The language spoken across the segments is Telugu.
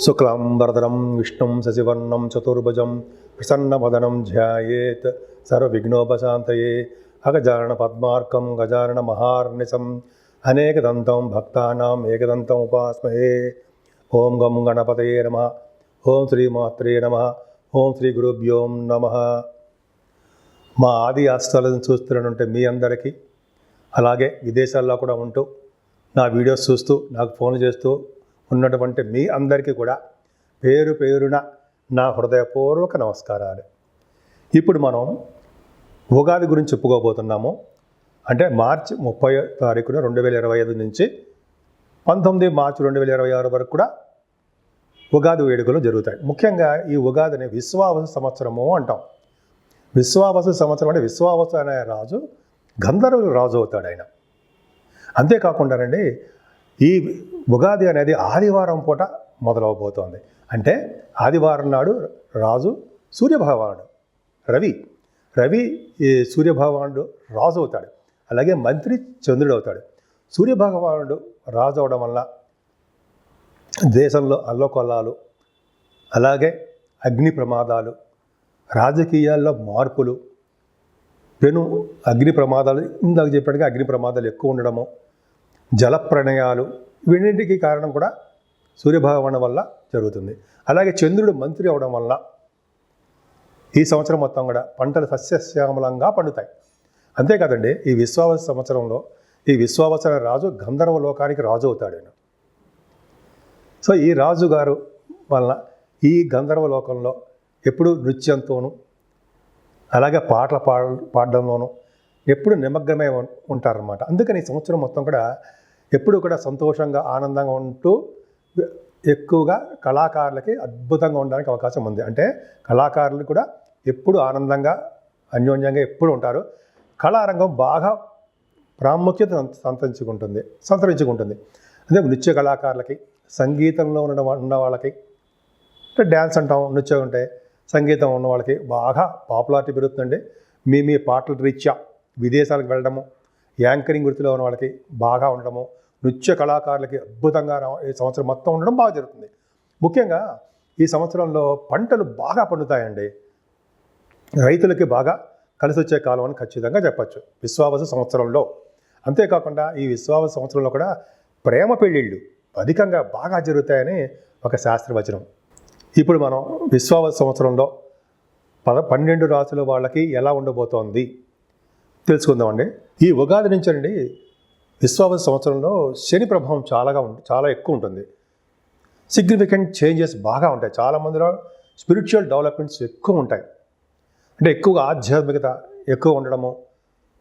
శుక్లాంబరధరం విష్ణుం శశివర్ణం చతుర్భుజం ప్రసన్నవదనం ధ్యాయేత్ సర్వవిఘ్నోపశాంతయే అగజానన పద్మార్కం గజానన మహార్నిశం అనేకదంతం భక్తానాం ఏకదంతం ఉపాస్మహే. ఓం గం గణపతయే నమః. ఓం శ్రీమాత్రే నమః. ఓం శ్రీ గురుభ్యో నమః. మా ఆది ఆస్థాలను చూస్తున్నట్టు మీ అందరికీ, అలాగే విదేశాల్లో కూడా ఉంటూ నా వీడియోస్ చూస్తూ నాకు ఫోన్ చేస్తూ ఉన్నటువంటి మీ అందరికీ కూడా పేరు పేరున నా హృదయపూర్వక నమస్కారాలు. ఇప్పుడు మనం ఉగాది గురించి చెప్పుకోబోతున్నాము. అంటే మార్చి 30 తారీఖున 2025 నుంచి 19 మార్చి 2026 వరకు కూడా ఉగాది వేడుకలు జరుగుతాయి. ముఖ్యంగా ఈ ఉగాదిని విశ్వావసు సంవత్సరము అంటాం. విశ్వావసు సంవత్సరం అంటే విశ్వావసు అనే రాజు గంధర్వుల రాజు అవుతాడు ఆయన. అంతేకాకుండానండి, ఈ ఉగాది అనేది ఆదివారం పూట మొదలవబోతోంది. అంటే ఆదివారం నాడు రాజు సూర్యభగవానుడు రవి ఈ సూర్యభగవానుడు రాజు అవుతాడు. అలాగే మంత్రి చంద్రుడు అవుతాడు. సూర్యభగవానుడు రాజు అవడం వల్ల దేశంలో అల్లకొల్లాలు, అలాగే అగ్ని ప్రమాదాలు, రాజకీయాల్లో మార్పులు, అగ్ని ప్రమాదాలు, ఇందాక చెప్పినట్టుగా అగ్ని ప్రమాదాలు ఎక్కువ ఉండడము, జల ప్రళయాలు, వీటికి కారణం కూడా సూర్యభగవాను వల్ల జరుగుతుంది. అలాగే చంద్రుడు మంత్రి అవడం వల్ల ఈ సంవత్సరం మొత్తం కూడా పంటలు సస్యశ్యామలంగా పండుతాయి. అంతేకాదండి, ఈ విశ్వావసు సంవత్సరంలో ఈ విశ్వావసు అనే రాజు గంధర్వ లోకానికి రాజు అవుతాడు ఆయన. సో ఈ రాజుగారు వల్ల ఈ గంధర్వ లోకంలో ఎప్పుడు నృత్యంతోనూ, అలాగే పాటలు పాడడంలోనూ ఎప్పుడు నిమగ్నమై ఉంటారన్నమాట. అందుకని ఈ సంవత్సరం మొత్తం కూడా ఎప్పుడు కూడా సంతోషంగా ఆనందంగా ఉంటూ ఎక్కువగా కళాకారులకి అద్భుతంగా ఉండడానికి అవకాశం ఉంది. అంటే కళాకారులు కూడా ఎప్పుడు ఆనందంగా అన్యోన్యంగా ఎప్పుడు ఉంటారు. కళారంగం బాగా ప్రాముఖ్యత సంతరించుకుంటుంది. అదే నృత్య కళాకారులకి, సంగీతంలో ఉన్న వాళ్ళకి, అంటే డ్యాన్స్ అంటాం, నృత్యం ఉంటే సంగీతం ఉన్న వాళ్ళకి బాగా పాపులారిటీ పెరుగుతుందండి. మీ పాటల రీత్యా విదేశాలకు వెళ్ళడము, యాంకరింగ్ వృత్తిలో ఉన్న వాళ్ళకి బాగా ఉండడము, నృత్య కళాకారులకి అద్భుతంగా ఈ సంవత్సరం మొత్తం ఉండడం బాగా జరుగుతుంది. ముఖ్యంగా ఈ సంవత్సరంలో పంటలు బాగా పండుతాయండి. రైతులకి బాగా కలిసి వచ్చే కాలం అని ఖచ్చితంగా చెప్పచ్చు విశ్వావసు సంవత్సరంలో. అంతేకాకుండా ఈ విశ్వావసు సంవత్సరంలో కూడా ప్రేమ పెళ్ళిళ్ళు అధికంగా బాగా జరుగుతాయని ఒక శాస్త్రవచనం. ఇప్పుడు మనం విశ్వావసు సంవత్సరంలో 12 రాసుల వాళ్ళకి ఎలా ఉండబోతోంది తెలుసుకుందామండి. ఈ ఉగాది నుంచి అండి విశ్వావసు సంవత్సరంలో శని ప్రభావం చాలా ఎక్కువ ఉంటుంది. సిగ్నిఫికెంట్ చేంజెస్ బాగా ఉంటాయి. చాలామందిలో స్పిరిచువల్ డెవలప్మెంట్స్ ఎక్కువ ఉంటాయి. అంటే ఎక్కువగా ఆధ్యాత్మికత ఎక్కువ ఉండడము,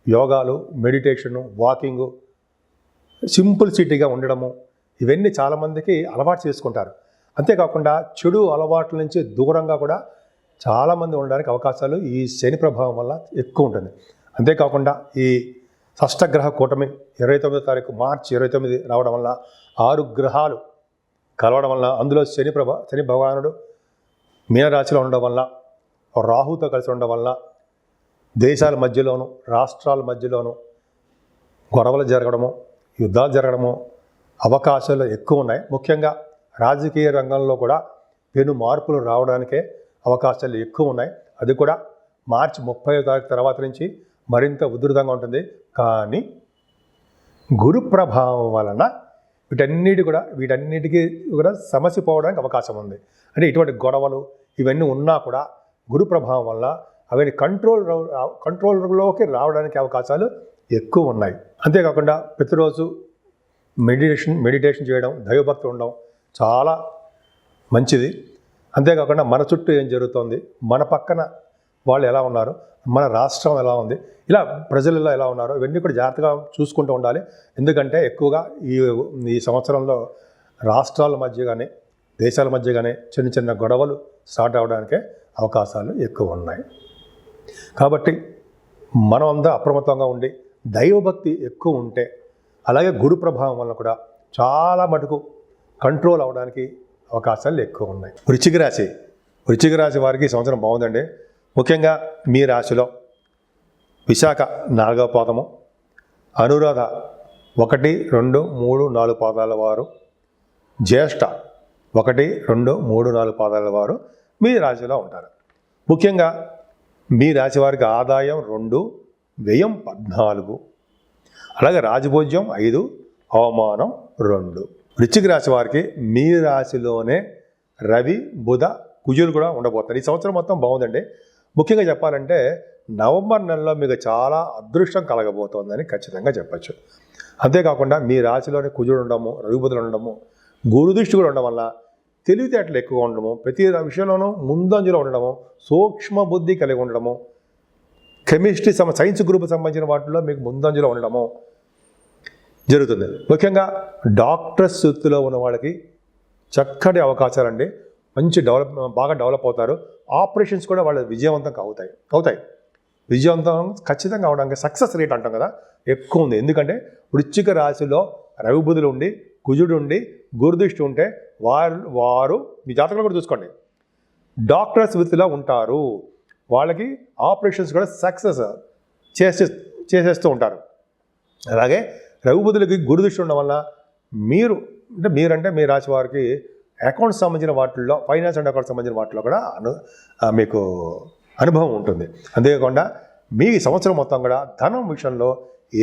యోగాలు, మెడిటేషను, వాకింగు, సింపుల్సిటీగా ఉండడము, ఇవన్నీ చాలామందికి అలవాటు చేసుకుంటారు. అంతేకాకుండా చెడు అలవాట్ల నుంచి దూరంగా కూడా చాలామంది ఉండడానికి అవకాశాలు ఈ శని ప్రభావం వల్ల ఎక్కువ ఉంటుంది. అంతేకాకుండా ఈ షష్టగ్రహ కూటమి 29 తారీఖు మార్చి 29 రావడం వల్ల 6 గ్రహాలు కలవడం వల్ల, అందులో శని భగవానుడు మీనరాశిలో ఉండడం వల్ల, రాహుతో కలిసి ఉండడం వల్ల దేశాల మధ్యలోనూ రాష్ట్రాల మధ్యలోనూ గొడవలు జరగడము, యుద్ధాలు జరగడము అవకాశాలు ఎక్కువ ఉన్నాయి. ముఖ్యంగా రాజకీయ రంగంలో కూడా మార్పులు రావడానికే అవకాశాలు ఎక్కువ ఉన్నాయి. అది కూడా మార్చి 30వ తారీఖు తర్వాత నుంచి మరింత ఉధృతంగా ఉంటుంది. కానీ గురు ప్రభావం వలన వీటన్నిటికీ కూడా సమస్య పోవడానికి అవకాశం ఉంది. అంటే ఇటువంటి గొడవలు ఇవన్నీ ఉన్నా కూడా గురు ప్రభావం వల్ల అవన్నీ కంట్రోల్లోకి రావడానికి అవకాశాలు ఎక్కువ ఉన్నాయి. అంతేకాకుండా ప్రతిరోజు మెడిటేషన్ చేయడం, దైవభక్తి ఉండడం చాలా మంచిది. అంతేకాకుండా మన చుట్టూ ఏం జరుగుతోంది, మన పక్కన వాళ్ళు ఎలా ఉన్నారు, మన రాష్ట్రం ఎలా ఉంది, ఇలా ప్రజలలో ఎలా ఉన్నారో ఇవన్నీ కూడా జాగ్రత్తగా చూసుకుంటూ ఉండాలి. ఎందుకంటే ఎక్కువగా ఈ సంవత్సరంలో రాష్ట్రాల మధ్య కానీ దేశాల మధ్య కానీ చిన్న గొడవలు స్టార్ట్ అవ్వడానికే అవకాశాలు ఎక్కువ ఉన్నాయి. కాబట్టి మనం అంతా అప్రమత్తంగా ఉండి దైవభక్తి ఎక్కువ ఉంటే, అలాగే గురు ప్రభావం వల్ల కూడా చాలా మటుకు కంట్రోల్ అవ్వడానికి అవకాశాలు ఎక్కువ ఉన్నాయి. వృశ్చిక రాశి వారికి ఈ సంవత్సరం బాగుందండి. ముఖ్యంగా మీ రాశిలో విశాఖ 4వ పాదము, అనురాధ 1, 2, 3, 4 పాదాల వారు, జ్యేష్ఠ 1, 2, 3, 4 పాదాల వారు మీ రాశిలో ఉంటారు. ముఖ్యంగా మీ రాశి వారికి ఆదాయం 2, వ్యయం 14, అలాగే రాజభోజ్యం 5, అవమానం 2. వృశ్చిక రాశి వారికి మీ రాశిలోనే రవి, బుధ, కుజులు కూడా ఉండబోతారు. ఈ సంవత్సరం మొత్తం బాగుందండి. ముఖ్యంగా చెప్పాలంటే నవంబర్ నెలలో మీకు చాలా అదృష్టం కలగబోతోందని ఖచ్చితంగా చెప్పచ్చు. అంతేకాకుండా మీ రాశిలోనే కుజుడు ఉండడము, రవి, బుధులు ఉండడము, గురుదృష్టి కూడా ఉండడం వల్ల తెలివితేటలు ఎక్కువగా ఉండడము, ప్రతి విషయంలోనూ ముందంజలో ఉండడము, సూక్ష్మ బుద్ధి కలిగి ఉండడము, కెమిస్ట్రీ సైన్స్ గ్రూప్ సంబంధించిన వాటిల్లో మీకు ముందంజలో ఉండడము జరుగుతుంది. ముఖ్యంగా డాక్టర్స్ వృత్తిలో ఉన్న వాళ్ళకి చక్కటి అవకాశాలండి. మంచి బాగా డెవలప్ అవుతారు. ఆపరేషన్స్ కూడా వాళ్ళ విజయవంతం అవుతాయి. విజయవంతం ఖచ్చితంగా అవడానికి సక్సెస్ రేట్ అంటాం కదా, ఎక్కువ ఉంది. ఎందుకంటే వృశ్చిక రాశిలో రవి, బుధులు ఉండి, కుజుడు ఉండి, గురుదృష్టి ఉంటే వారు మీ జాతకంలో కూడా చూసుకోండి, డాక్టర్స్ వృత్తిలో ఉంటారు. వాళ్ళకి ఆపరేషన్స్ కూడా సక్సెస్ చేసేస్తూ ఉంటారు. అలాగే రవి, బుధులకి గురుదృష్టి ఉండడం వల్ల మీరంటే మీ రాశి వారికి అకౌంట్స్ సంబంధించిన వాటిల్లో, ఫైనాన్స్ అండ్ అకౌంట్స్ సంబంధించిన వాటిలో కూడా మీకు అనుభవం ఉంటుంది. అంతేకాకుండా మీ సంవత్సరం మొత్తం కూడా ధనం విషయంలో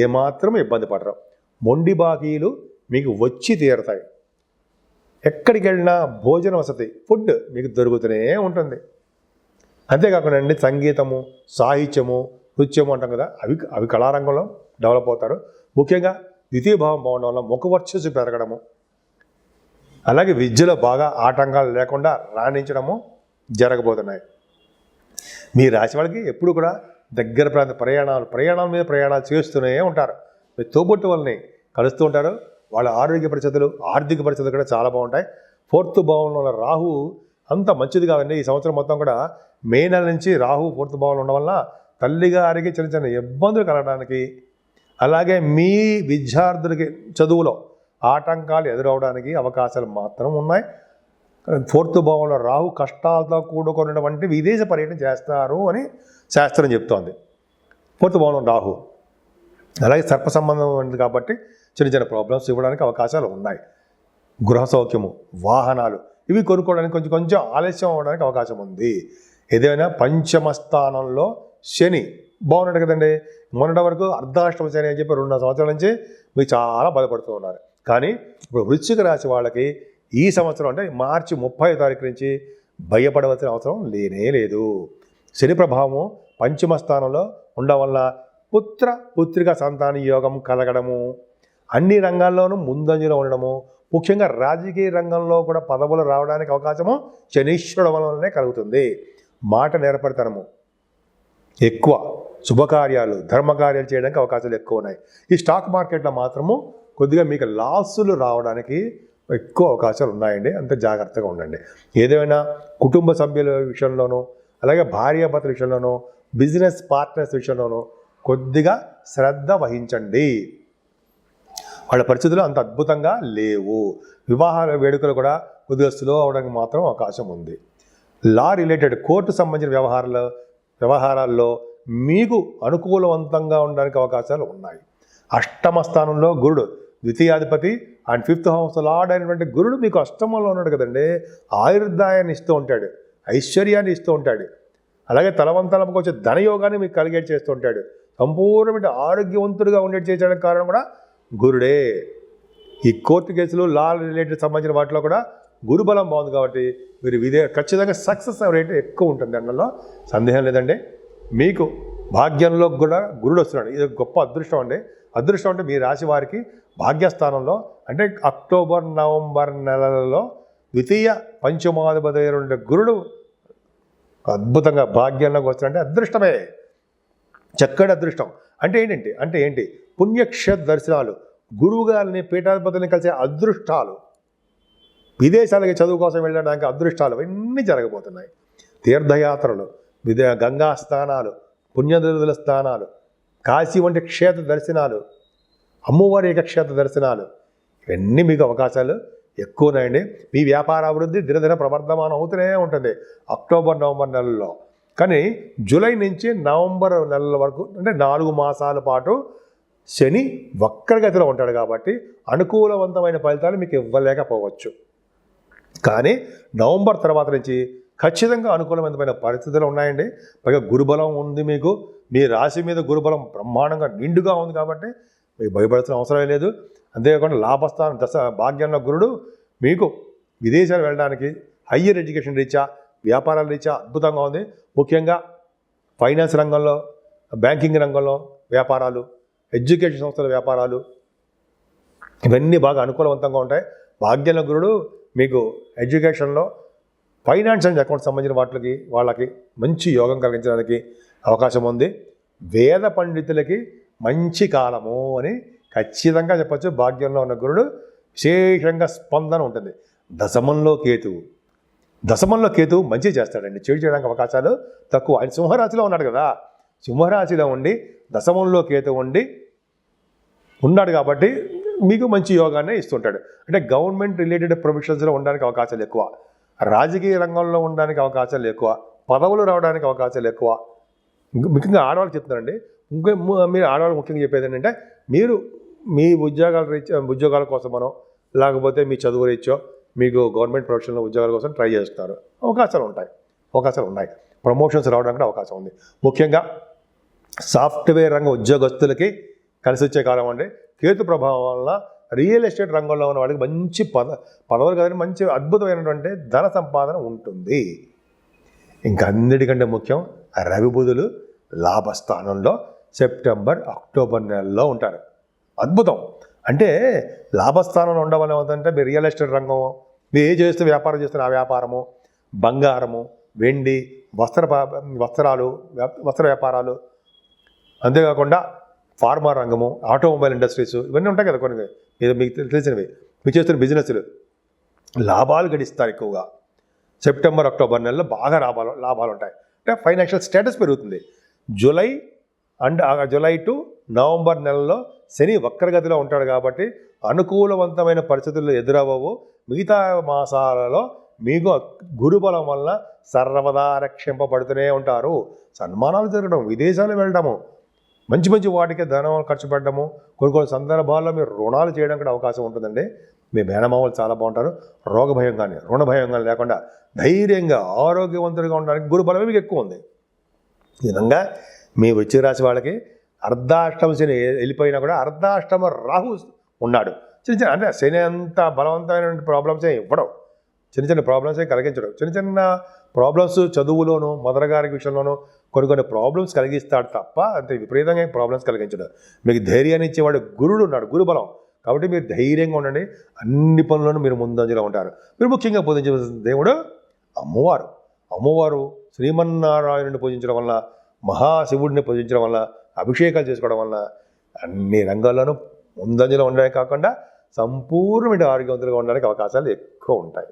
ఏమాత్రం ఇబ్బంది పడరు. మొండి బాకీలు మీకు వచ్చి తీరుతాయి. ఎక్కడికి వెళ్ళినా భోజన వసతి, ఫుడ్ మీకు దొరుకుతూనే ఉంటుంది. అంతేకాకుండా అండి సంగీతము, సాహిత్యము, నృత్యము అంటాం కదా, అవి కళారంగంలో డెవలప్ అవుతారు. ముఖ్యంగా ద్వితీయ భావం బాగుండడం వల్ల ముఖ వర్చస్సు పెరగడము, అలాగే విద్యలో బాగా ఆటంకాలు లేకుండా రాణించడము జరగబోతున్నాయి. మీ రాశి వాళ్ళకి ఎప్పుడు కూడా దగ్గర ప్రాంత ప్రయాణాల మీద ప్రయాణాలు చేస్తూనే ఉంటారు. మీ తోబుట్టు వాళ్ళని కలుస్తూ ఉంటారు. వాళ్ళ ఆరోగ్య పరిస్థితులు, ఆర్థిక పరిస్థితులు కూడా చాలా బాగుంటాయి. 4th భావంలో ఉన్న రాహు అంత మంచిది కాదండి. ఈ సంవత్సరం మొత్తం కూడా మే నెల నుంచి రాహు 4th భావంలో ఉండడం వల్ల తల్లిగారికి చిన్న చిన్న ఇబ్బందులు కలగడానికి, అలాగే మీ విద్యార్థులకి చదువులో ఆటంకాలు ఎదురవడానికి అవకాశాలు మాత్రం ఉన్నాయి. 4th భావంలో రాహు కష్టాలతో కూడుకున్నటువంటి విదేశ పర్యటన చేస్తారు అని శాస్త్రం చెప్తోంది. 4th భావంలో రాహు, అలాగే సర్ప సంబంధం ఉంది కాబట్టి చిన్న చిన్న ప్రాబ్లమ్స్ ఇవ్వడానికి అవకాశాలు ఉన్నాయి. గృహ సౌఖ్యము, వాహనాలు ఇవి కొనుక్కోవడానికి కొంచెం ఆలస్యం అవ్వడానికి అవకాశం ఉంది. ఏదైనా పంచమ స్థానంలో శని బాగున్నాడు కదండి. మొన్నటి వరకు అర్ధాష్టమ శని అని చెప్పి 2 సంవత్సరాల నుంచి మీరు చాలా బాధపడుతూ ఉన్నారు. కానీ ఇప్పుడు వృశ్చిక రాశి వాళ్ళకి ఈ సంవత్సరం అంటే మార్చి 30వ తారీఖు నుంచి భయపడవలసిన అవసరం లేదు. శని ప్రభావము పంచమ స్థానంలో ఉండడం వల్ల పుత్రిక సంతాన యోగం కలగడము, అన్ని రంగాల్లోనూ ముందంజలో ఉండడము, ముఖ్యంగా రాజకీయ రంగంలో కూడా పదవులు రావడానికి అవకాశము శనీశ్వరుడు వలనే కలుగుతుంది. మాట నేర్పరితనము ఎక్కువ, శుభకార్యాలు, ధర్మకార్యాలు చేయడానికి అవకాశాలు ఎక్కువ ఉన్నాయి. ఈ స్టాక్ మార్కెట్లో మాత్రము కొద్దిగా మీకు లాసులు రావడానికి ఎక్కువ అవకాశాలు ఉన్నాయండి. అంత జాగ్రత్తగా ఉండండి. ఏదైనా కుటుంబ సభ్యుల విషయంలోనూ, అలాగే భార్యాభర్తల విషయంలోనూ, బిజినెస్ పార్ట్నర్స్ విషయంలోనూ కొద్దిగా శ్రద్ధ వహించండి. వాళ్ళ పరిస్థితులు అంత అద్భుతంగా లేవు. వివాహ వేడుకలు కూడా కొద్దిగా స్లో అవడానికి మాత్రం అవకాశం ఉంది. లా రిలేటెడ్ కోర్టు సంబంధించిన వ్యవహారాల్లో మీకు అనుకూలవంతంగా ఉండడానికి అవకాశాలు ఉన్నాయి. అష్టమ స్థానంలో గురుడు, ద్వితీయాధిపతి అండ్ 5th హౌస్ లార్డ్ అయినటువంటి గురుడు మీకు అష్టమంలో ఉన్నాడు కదండి. ఆయుర్దాయాన్ని ఇస్తూ ఉంటాడు, ఐశ్వర్యాన్ని ఇస్తూ ఉంటాడు, అలాగే తలవంతలకు వచ్చే ధనయోగాన్ని మీకు కలిగేట్ చేస్తూ ఉంటాడు. సంపూర్ణమైన ఆరోగ్యవంతుడిగా ఉండేది చేయడానికి కారణం కూడా గురుడే. ఈ కోర్టు కేసులు, లా రిలేటెడ్ సంబంధించిన వాటిలో కూడా గురుబలం బాగుంది కాబట్టి మీరు ఖచ్చితంగా సక్సెస్ రేట్ ఎక్కువ ఉంటుంది. అందులో సందేహం లేదండి. మీకు భాగ్యంలో కూడా గురుడు వస్తున్నాడు. ఇది గొప్ప అదృష్టం అండి. అదృష్టం అంటే మీ రాశి వారికి భాగ్యస్థానంలో అంటే అక్టోబర్, నవంబర్ నెలలలో ద్వితీయ పంచమాధిపతి ఉండే గురుడు అద్భుతంగా భాగ్యంలోకి వస్తున్నాడంటే అదృష్టమే, చక్కటి అదృష్టం. అంటే ఏంటి పుణ్యక్షేత్ర దర్శనాలు, గురువు గారిని, పీఠాధిపతిని కలిసే అదృష్టాలు, విదేశాలకి చదువు కోసం వెళ్ళడానికి అదృష్టాలు ఇవన్నీ జరగబోతున్నాయి. తీర్థయాత్రలు, గంగా స్నానాలు, పుణ్యదుల స్థానాలు, కాశీ వంటి క్షేత్ర దర్శనాలు, అమ్మవారి యొక్క క్షేత్ర దర్శనాలు ఇవన్నీ మీకు అవకాశాలు ఎక్కువ ఉన్నాయండి. మీ వ్యాపార అభివృద్ధి దినదిన ప్రవర్ధమానం అవుతూనే ఉంటుంది అక్టోబర్, నవంబర్ నెలల్లో. కానీ జూలై నుంచి నవంబర్ నెలల వరకు అంటే 4 మాసాల పాటు శని వక్రగతిలో ఉంటాడు కాబట్టి అనుకూలవంతమైన ఫలితాలు మీకు ఇవ్వలేకపోవచ్చు. కానీ నవంబర్ తర్వాత నుంచి ఖచ్చితంగా అనుకూలమైన పరిస్థితులు ఉన్నాయండి. పైగా గురుబలం ఉంది మీకు, మీ రాశి మీద గురుబలం బ్రహ్మాండంగా నిండుగా ఉంది కాబట్టి మీకు భయపడాల్సిన అవసరమే లేదు. అంతేకాకుండా లాభస్థానం భాగ్యంలో గురుడు మీకు విదేశాలు వెళ్ళడానికి, హయ్యర్ ఎడ్యుకేషన్ రీత్యా, వ్యాపారాల రీత్యా అద్భుతంగా ఉంది. ముఖ్యంగా ఫైనాన్స్ రంగంలో, బ్యాంకింగ్ రంగంలో వ్యాపారాలు, ఎడ్యుకేషన్ సంస్థల వ్యాపారాలు ఇవన్నీ బాగా అనుకూలవంతంగా ఉంటాయి. భాగ్యంలో గురుడు మీకు ఎడ్యుకేషన్లో, ఫైనాన్స్ అండ్ అకౌంట్స్ సంబంధించిన వాళ్ళకి మంచి యోగం కలిగించడానికి అవకాశం ఉంది. వేద పండితులకి మంచి కాలము అని ఖచ్చితంగా చెప్పచ్చు. భాగ్యంలో ఉన్న గురుడు విశేషంగా స్పందన ఉంటుంది. దశమంలో కేతువు మంచి చేస్తాడండి, చెడు చేయడానికి అవకాశాలు తక్కువ. ఆయన సింహరాశిలో ఉన్నాడు కదా, సింహరాశిలో ఉండి దశమంలో కేతువు ఉన్నాడు కాబట్టి మీకు మంచి యోగాన్ని ఇస్తుంటాడు. అంటే గవర్నమెంట్ రిలేటెడ్ ప్రొఫెషన్స్లో ఉండడానికి అవకాశాలు ఎక్కువ, రాజకీయ రంగంలో ఉండడానికి అవకాశాలు ఎక్కువ, పదవులు రావడానికి అవకాశాలు ఎక్కువ. ముఖ్యంగా ఆడవాళ్ళు చెప్తున్నారండి. మీరు ఆడవాళ్ళు ముఖ్యంగా చెప్పేది ఏంటంటే, మీరు మీ ఉద్యోగాల కోసమనో లేకపోతే మీ చదువు రీత్యో మీకు గవర్నమెంట్ ప్రొఫెషనల్ ఉద్యోగాల కోసం ట్రై చేస్తున్నారు, అవకాశాలు ఉన్నాయి. ప్రమోషన్స్ రావడానికి అవకాశం ఉంది. ముఖ్యంగా సాఫ్ట్వేర్ రంగ ఉద్యోగస్తులకి కలిసి వచ్చే కాలం అండి. కేతు ప్రభావం వల్ల రియల్ ఎస్టేట్ రంగంలో ఉన్న వాళ్ళకి మంచి పదవులు కానీ మంచి అద్భుతమైనటువంటి ధన సంపాదన ఉంటుంది. ఇంకా అన్నిటికంటే ముఖ్యం, రవి బుధులు లాభస్థానంలో సెప్టెంబర్ అక్టోబర్ నెలలో ఉంటారు. అద్భుతం. అంటే లాభస్థానంలో ఉండవల్ల ఏమవుతుందంటే, మీరు రియల్ ఎస్టేట్ రంగం, మీరు ఏ చేస్తే వ్యాపారం చేస్తున్న ఆ వ్యాపారము, బంగారము, వెండి, వస్త్ర వ్యాపారాలు, అంతేకాకుండా ఫార్మా రంగము, ఆటోమొబైల్ ఇండస్ట్రీస్ ఇవన్నీ ఉంటాయి కదా కొన్ని, ఇది మీకు తెలిసినవి. మీరు చేస్తున్న బిజినెస్లు లాభాలు గడిస్తారు ఎక్కువగా. సెప్టెంబర్ అక్టోబర్ నెలలో బాగా లాభాలు ఉంటాయి. అంటే ఫైనాన్షియల్ స్టేటస్ పెరుగుతుంది. జూలై టు నవంబర్ నెలలో శని వక్రగతిలో ఉంటాడు కాబట్టి అనుకూలవంతమైన పరిస్థితులు ఎదురవ్వవు. మిగతా మాసాలలో మీకు గురుబలం వల్ల సర్వదా రక్షింపబడుతూనే ఉంటారు. సన్మానాలు జరగడం, విదేశాలు వెళ్ళడము, మంచి వాటికి ధనం ఖర్చు పెట్టడము, కొన్ని సందర్భాల్లో మీరు రుణాలు చేయడం కూడా అవకాశం ఉంటుందండి. మీ మేనమామలు చాలా బాగుంటారు. రోగ భయం కానీ రుణ భయం కానీ లేకుండా ధైర్యంగా ఆరోగ్యవంతుడిగా ఉండడానికి గురుబలమే మీకు ఎక్కువ ఉంది. ఈ విధంగా మీ వృశ్చిక రాశి వాళ్ళకి అర్ధాష్టమ శని వెళ్ళిపోయినా కూడా అర్ధాష్టమ రాహు ఉన్నాడు. అంటే శని అంత బలవంతమైన ప్రాబ్లమ్సే ఇవ్వడం, చిన్న ప్రాబ్లమ్సే కలిగించడం. చిన్న ప్రాబ్లమ్స్ చదువులోను, మదర్ గారి విషయంలోనూ కొన్ని ప్రాబ్లమ్స్ కలిగిస్తాడు తప్ప అంతే విపరీతంగా ప్రాబ్లమ్స్ కలిగించడం. మీకు ధైర్యాన్ని ఇచ్చేవాడు గురుడు ఉన్నాడు, గురుబలం. కాబట్టి మీరు ధైర్యంగా ఉండండి, అన్ని పనుల్లోనూ మీరు ముందంజలో ఉంటారు. మీరు ముఖ్యంగా పూజించవలసిన దేవుడు అమ్మవారు శ్రీమన్నారాయణుని పూజించడం వల్ల, మహాశివుడిని పూజించడం వల్ల, అభిషేకాలు చేసుకోవడం వల్ల అన్ని రంగాల్లోనూ ముందంజలో ఉండడమే కాకుండా సంపూర్ణమైన ఆరోగ్యవంతులుగా ఉండడానికి అవకాశాలు ఎక్కువ ఉంటాయి.